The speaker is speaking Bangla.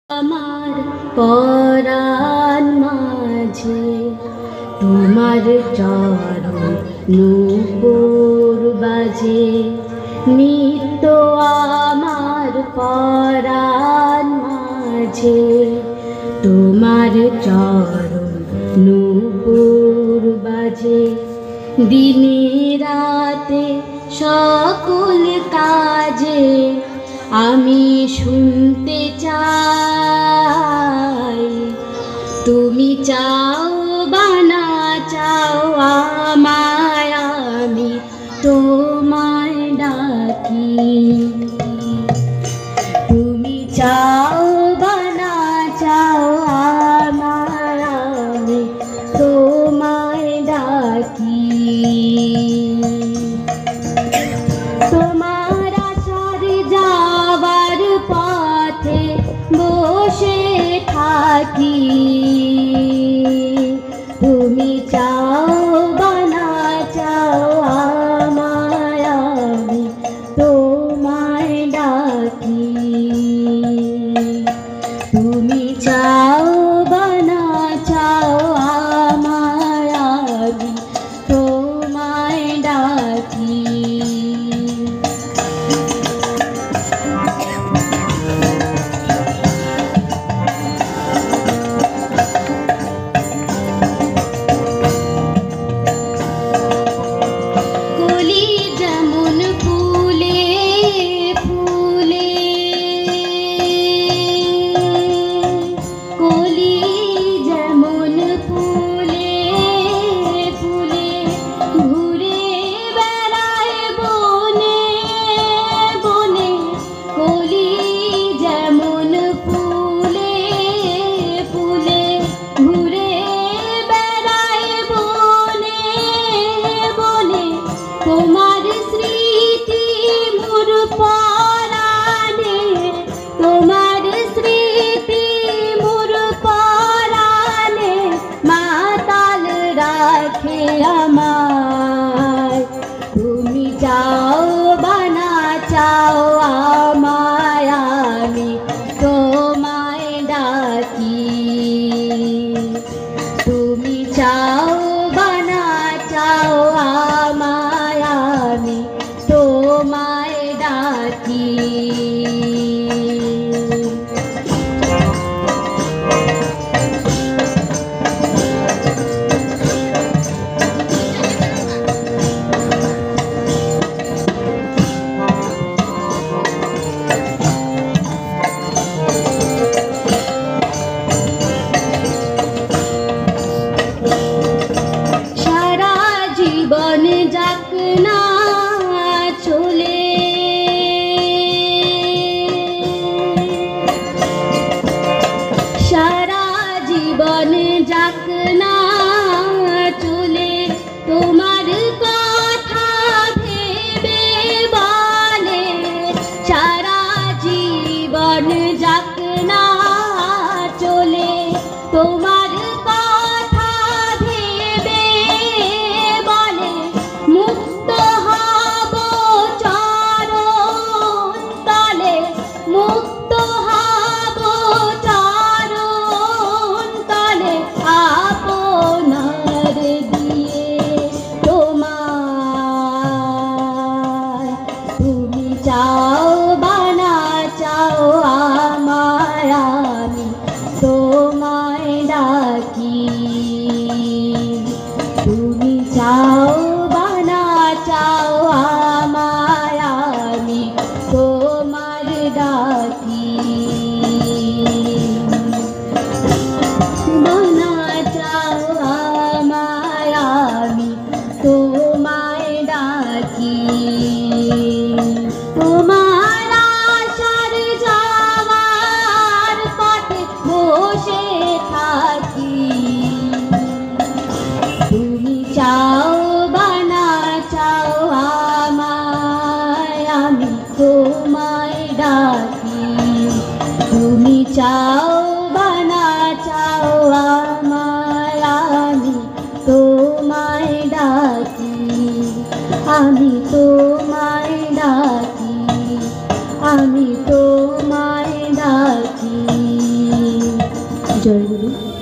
আমার পরাণ মাঝে তোমার চরণ নূপুর বাজে নিত্য আমার পরাণ মাঝে তোমার চরণ নূপুর বাজে দিনে রাতে সকল কাজে আমি শুনতে চাই তুমি চাও বা না চাও আমায় আমি তোমায় ডাকি তুমি চাও বা না চাও আমায় আমি তোমায় ডাকি তোমার আশার যাওয়ার পথে বসে থাকি তুমি চাও বা না চাও আমায় আমি তোমায় ডাকি তুমি চাও বা না চাও আমায় আমি তোমায় ডাকি তোমার স্মৃতি মোর পরাণে তোমার স্মৃতি মোর পরাণে মাতাল রাখে আমায় তুমি চাও বা না চাও আমায় আমি তোমায় ডাকি তুমি চাও বা না চাও আমায় আমি তোমায় ডাকি সারা জীবন যাক না চলে সারা জীবন যাক না চলে তোমার কথা ভেবে বলে সারা জীবন যাক না চলে তোমার কথা ভেবে বলে মুক্ত হব চরণ তলে মুক্ত হব চরণ তলে আপনার দিয়ে তোমায় তুমি চাও বা না চাও আমায় আমি তোমায় ডাকি তুমি চাও বা না চাও আমায় আমি তোমার ডাকি বা না চাও আমায় আমি তোমায় ডাকি তোমার আশার যাওয়ার পথে বসে থাকি তুমি চাও বা না চাও আমায় আমি তোমায় ডাকি তুমি চাও বা না চাও আমায় আমি তোমায় ডাকি আমি তোমায় ডাকি আমি তোমায় ডাকি। জয় গুরু।